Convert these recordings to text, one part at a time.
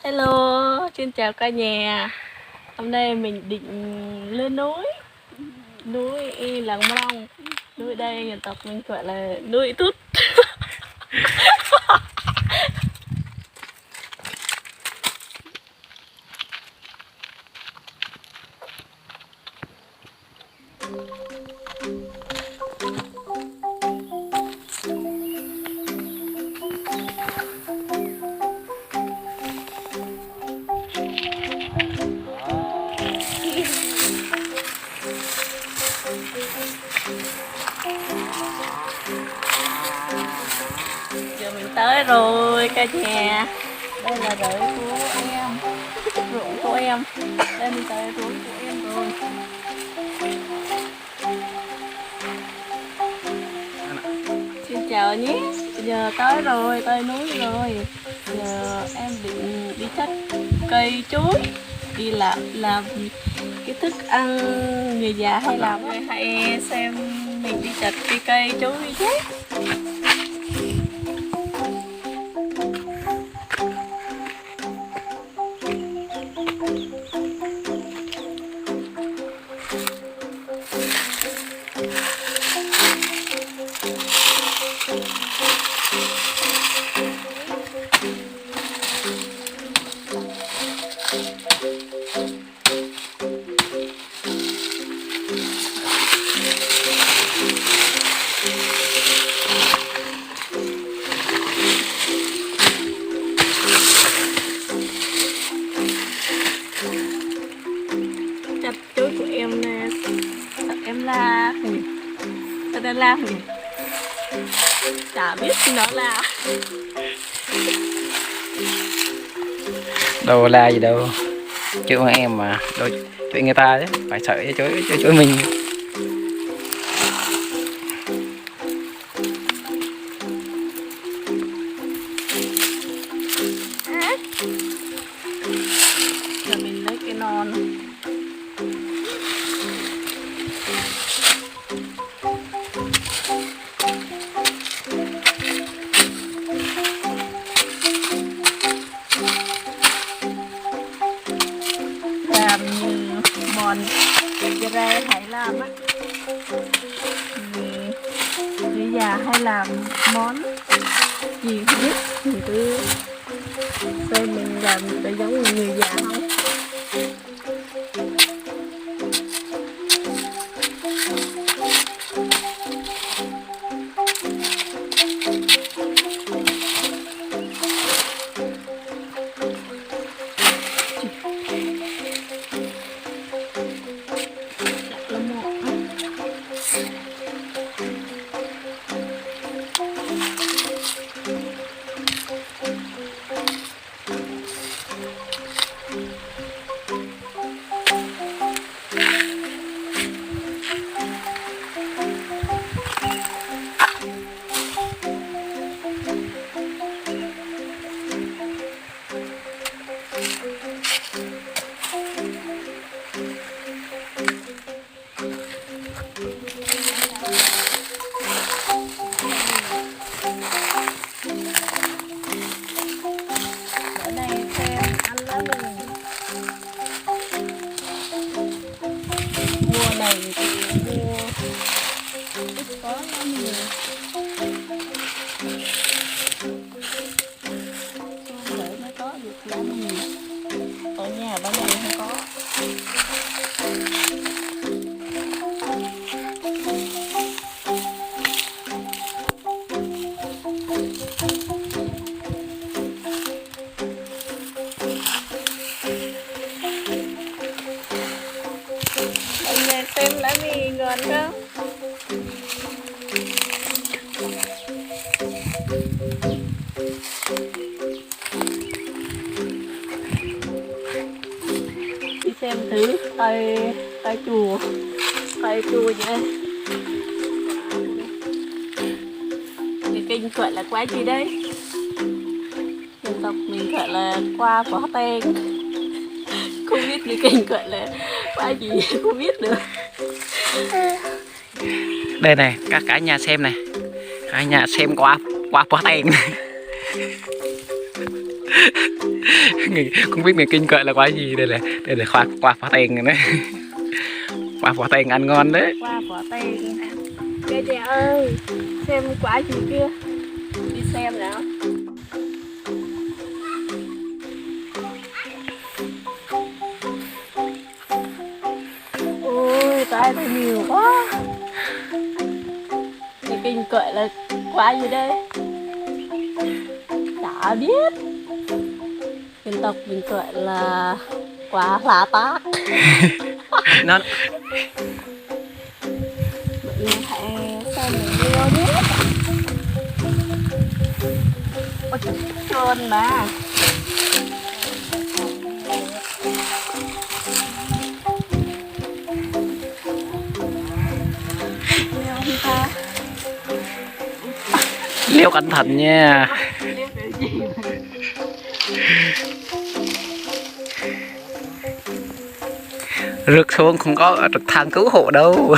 Hello, xin chào cả nhà. Hôm nay mình định lên núi Làng Mông. Núi đây dân tộc mình gọi là núi Tút. Giờ mình tới rồi cả nhà. Đây là rẫy của em, ruộng của em. Đây mình tới ruộng của em rồi. Xin chào nhé. Giờ tới rồi, tới núi rồi. Giờ em định đi chắt cây chuối, đi làm cái thức ăn người già hay làm. Hãy xem mình đi chặt cái cây chuối nhé. Chặt chuối của em nè, em la nhỉ? Sao ta la nhỉ? Chả biết nó là đâu la gì đâu, chứ con em mà đâu chuyện người ta chứ phải sợ chối mình. giờ mình lấy cái non làm như mòn cái ra hay làm á, người già hay làm món gì không biết, mình cứ xem mình làm có giống người già không. Ở đây xem ăn lá mình mùa này thì mua ít có lắm nhiều, để mới có được lá nhiều. Ở nhà bán này không có. Anh nè, xem lá mì ngon không? Đi xem thử cây chùa vậy. Cái kênh gọi là quái gì đấy? Dân tộc mình gọi là qua vỏ ten. Không biết cái kênh gọi là quái gì không biết nữa. Đây này, cả nhà xem này, cả nhà xem qua ten. Không biết người Kinh gọi là quả gì. Đây là quả phỏ tiền rồi đấy. Quả phỏ tiền ăn ngon đấy. Quả phỏ tiền. Kìa chị ơi, xem quả gì kia. Đi xem nào. Ôi, tay thấy nhiều quá. Người Kinh gọi là quả gì đây? Chả biết. Dân tộc mình gọi là quả lá tác. Nó Mình hãy xem video nhé. Ôi trơn mà. Leo không ta? leo cẩn thận nha. Leo kiểu gì mà. Rớt xuống không có trực thang cứu hộ đâu.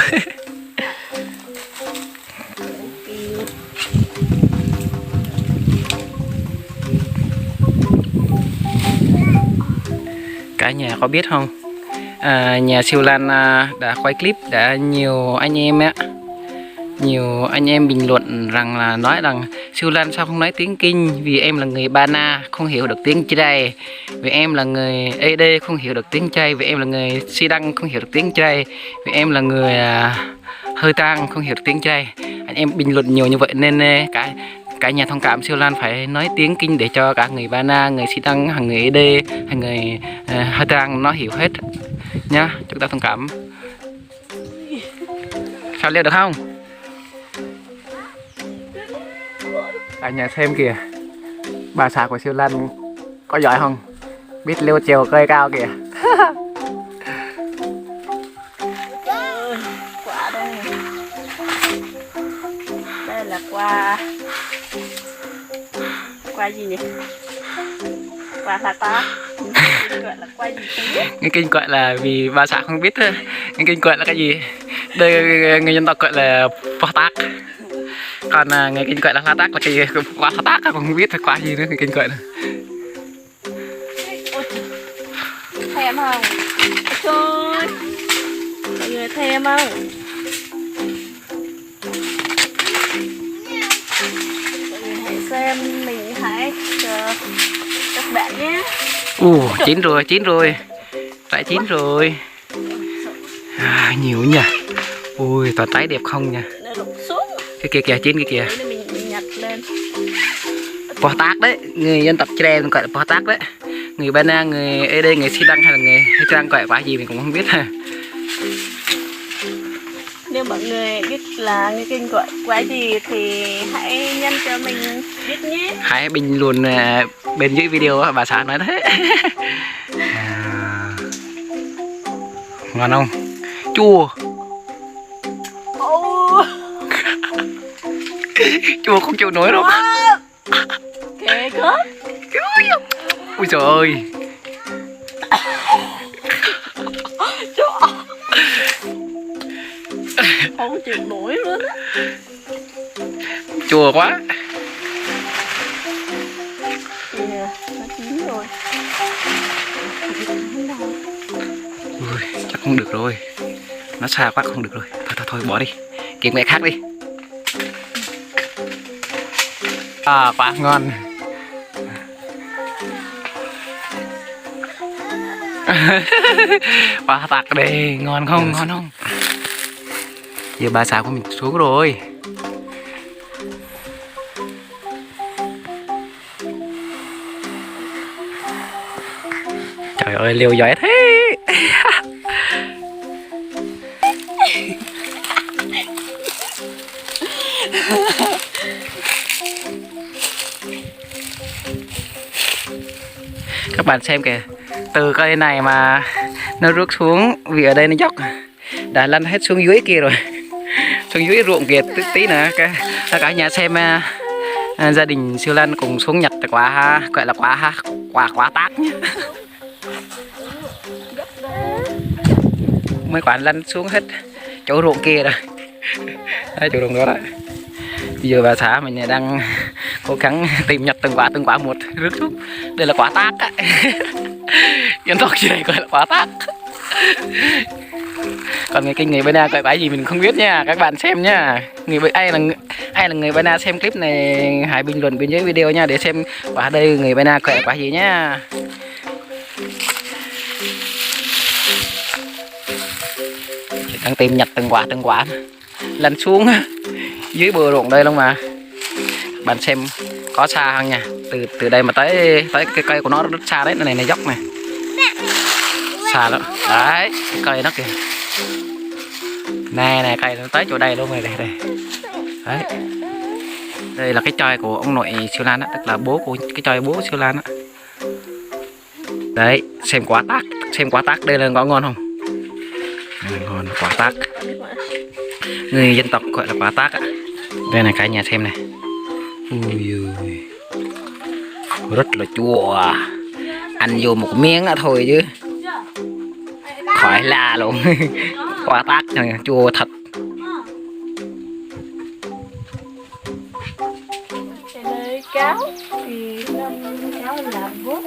Cả nhà có biết không? Nhà Siêu Lan đã quay clip, đã nhiều anh em bình luận rằng là nói rằng Siêu Lan sao không nói tiếng Kinh, vì em là người Ba Na không hiểu được tiếng Trai, vì em là người ED không hiểu được tiếng Trai, vì em là người Si Đăng không hiểu được tiếng Trai, vì em là người Hơi Tang không hiểu được tiếng Trai. Anh em bình luận nhiều như vậy nên cả nhà thông cảm Siêu Lan phải nói tiếng Kinh để cho cả người Ba Na, người Si Đăng, hàng người ED, hay người Hơi Tang nó hiểu hết nhá. Chúng ta thông cảm. Sao leo được không? Cả nhà xem kìa, bà xã của Siêu Lan có giỏi không? Biết leo trèo cây cao kìa. Quả đây. Đây là quả gì nhỉ? Quả lá tác. Gọi là quả gì không biết. Nghe Kinh gọi là vì bà xã không biết thôi. Nghe Kinh gọi là cái gì? Đây người dân tộc gọi là phỏ tác. Còn người Kinh gọi là lá tác là cái gì? Quả lá tác còn không biết là quả gì nữa. Người Kinh gọi là thèm không? Trời, mọi người thèm không? Mọi người hãy xem, mình hãy chờ các bạn nhé. chín rồi. Phải chín rồi. Nhiều nhỉ. Ui, toàn trái đẹp không nha. Nó rụng xuống. Cái kìa, chín cái kìa. Đấy, mình nhặt lên. Phỏ tác đấy, người dân tộc Tre gọi là phỏ tác đấy. Người Ba Na, người ED, người Si Đăng hay là người Hơi Trang gọi quả gì mình cũng không biết ha. Nếu mọi người biết là người Kinh gọi quả gì thì hãy nhắn cho mình biết nhé. Hãy bình luận bên dưới video bà xã nói thế. Ngon không? Chua. Chua không chịu nổi đâu. Kệ có. Ui trời ơi. Không chịu nổi luôn á. Chua quá. Kìa, nó chín rồi. Ui, chắc không được rồi. Nó xa quá không được rồi. Thôi bỏ đi. Kiếm mẹ khác đi. Quá ngon. Quá tạc đây, ngon không? Ngon không? Giờ bà xã của mình xuống rồi. Trời ơi, liều giỏi thế. Các bạn xem kìa, từ cây này mà nó rớt xuống, vì ở đây nó dốc, đã lăn hết xuống dưới kia rồi. Xuống dưới ruộng kìa, tí nữa cả nhà xem gia đình Siêu Lan cùng xuống nhặt quả, gọi là quả tác nhé. Mấy quả lăn xuống hết chỗ ruộng kia rồi. Đấy, chỗ ruộng đó đấy. Bây giờ bà xã mình đang cố gắng tìm nhặt từng quả một rước xuống. Đây là quả tác á. Dân tộc gì đây gọi là quả tác. Còn cái người Bana gọi bãi gì mình không biết nha, các bạn xem nha. Ai là người Bana xem clip này hãy bình luận bên dưới video nha, để xem quả đây người Bana gọi quả gì nhá. Đang tìm nhặt từng quả lần xuống dưới bờ ruộng đây luôn mà. Bạn xem có xa không nha, từ đây mà tới cái cây của nó rất xa đấy, này dốc này, xa lắm đấy, cái cây nó kìa, này cây nó tới chỗ đây luôn rồi, đây đấy, đây là cái choi của ông nội Siêu Lan á, tức là bố của cái choi bố Siêu Lan á. Đấy, xem quả tác đây là ngon không? Ngon, quả tác, người dân tộc gọi là quả tác á. Đây này cả nhà xem này, ui ui, rất là chua, ăn vô một miếng thôi chứ khỏi la luôn. Quả tác này chua thật. Đây cáo thì năm cáo là vuốt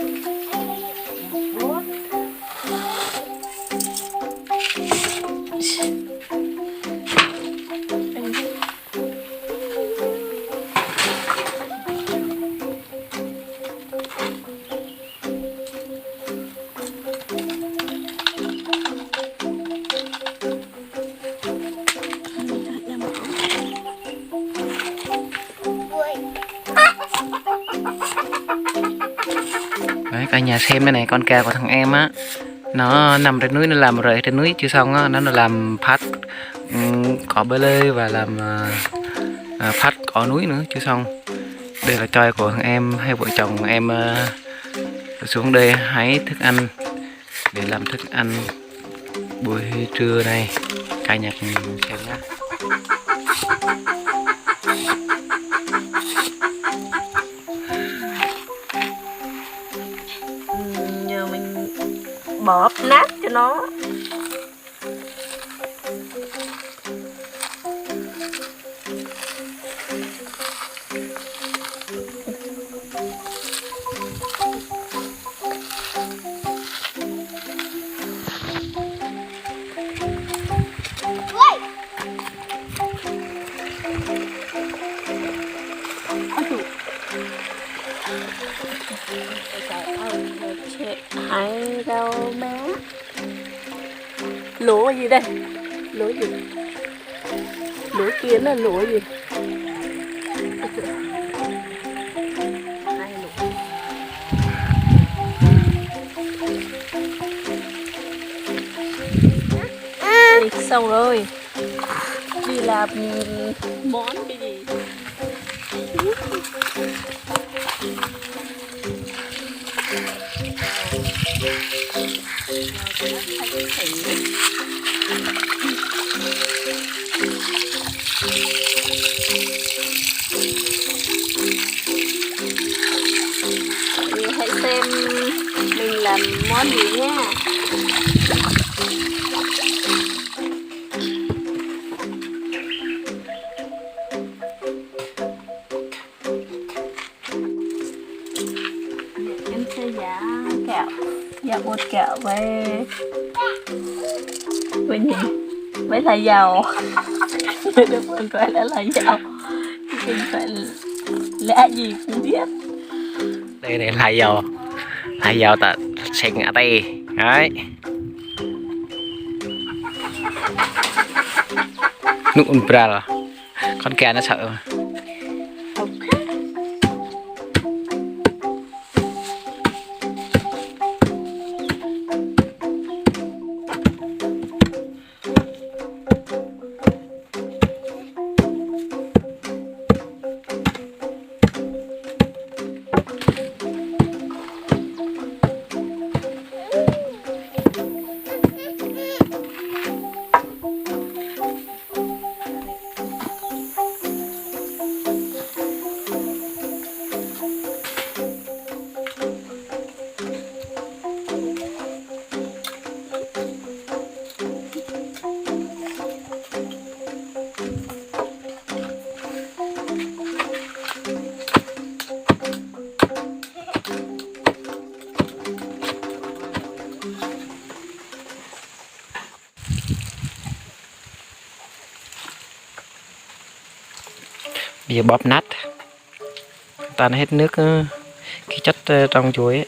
Đấy, cả nhà xem đây này, con cà của thằng em á, nó nằm trên núi, nó làm rễ trên núi chưa xong á, nó làm phát cỏ bơ lê và làm phát cỏ núi nữa chưa xong. Đây là choi của thằng em, hai vợ chồng em xuống đây hái thức ăn để làm thức ăn buổi trưa này, cả nhà cùng xem nhá. Giờ mình bóp nát cho nó. Hãy rau má. Lúa gì đây? Lúa gì? Lúa kia là lúa gì? Hai lúa. Xong rồi. Đi làm món cái gì? Hãy xem mình làm món gì nha. Em sẽ giả kẹo, giả bột kẹo với gì? Với là dầu. Được mình gọi là dầu. Mình phải lẽ gì cũng biết. Đây này là dầu ta xịn ở đây đấy, nước umbra, con kè nó sợ mà. Bây giờ bóp nát tan hết nước cái chất trong chuối ấy,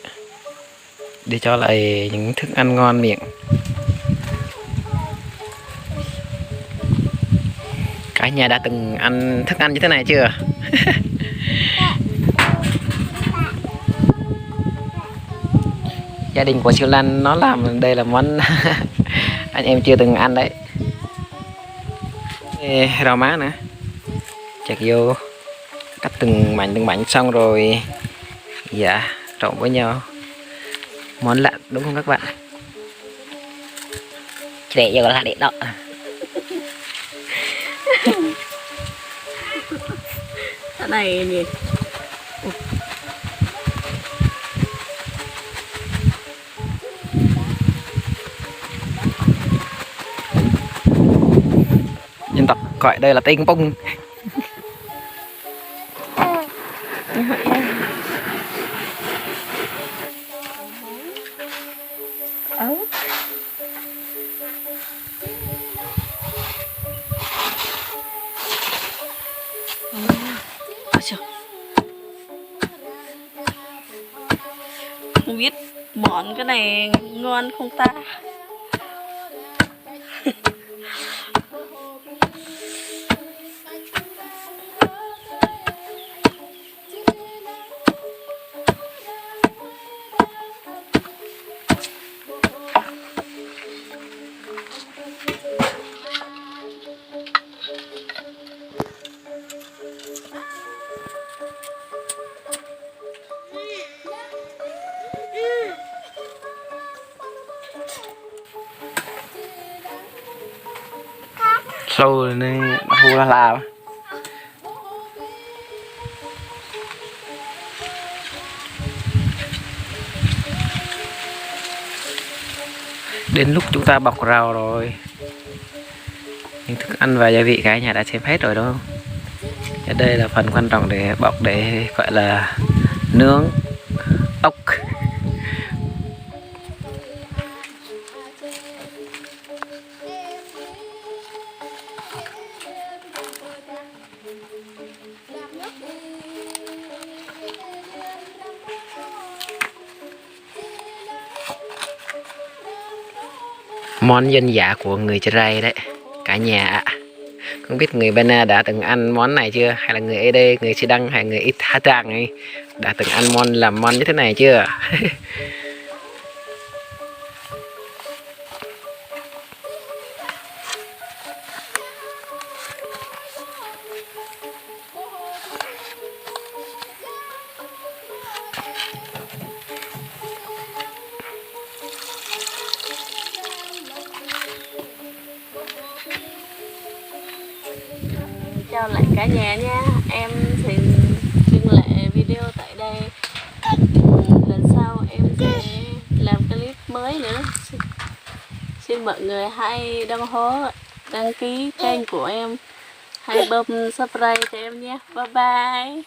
để cho lại những thức ăn ngon miệng. Cả nhà đã từng ăn thức ăn như thế này chưa? Gia đình của Siêu Lan nó làm đây là món anh em chưa từng ăn đấy. Rau má nữa, chặt vô, cắt từng mảnh xong rồi dạ trộn với nhau, món lạ đúng không các bạn? Để vô là để đó. Cái này nhỉ. Dân tộc gọi đây là tinh bung. Không biết món cái này ngon không ta. Sâu nên hù là đến lúc chúng ta bọc rau rồi. Những thức ăn và gia vị cả nhà đã xem hết rồi đúng không? Ở đây là phần quan trọng để bọc, để gọi là nướng ốc. Món dân dã của người Chơ Rai đấy cả nhà ạ. Không biết người Bana đã từng ăn món này chưa, hay là người Ede, người Xi Đăng hay người Ít Hà Trang ấy đã từng ăn làm món như thế này chưa? Chào lại cả nhà nha. Em xin dừng lại video tại đây. Lần sau em sẽ làm clip mới nữa. Xin mọi người hãy đăng ký kênh của em, hãy bấm subscribe cho em nhé. Bye bye.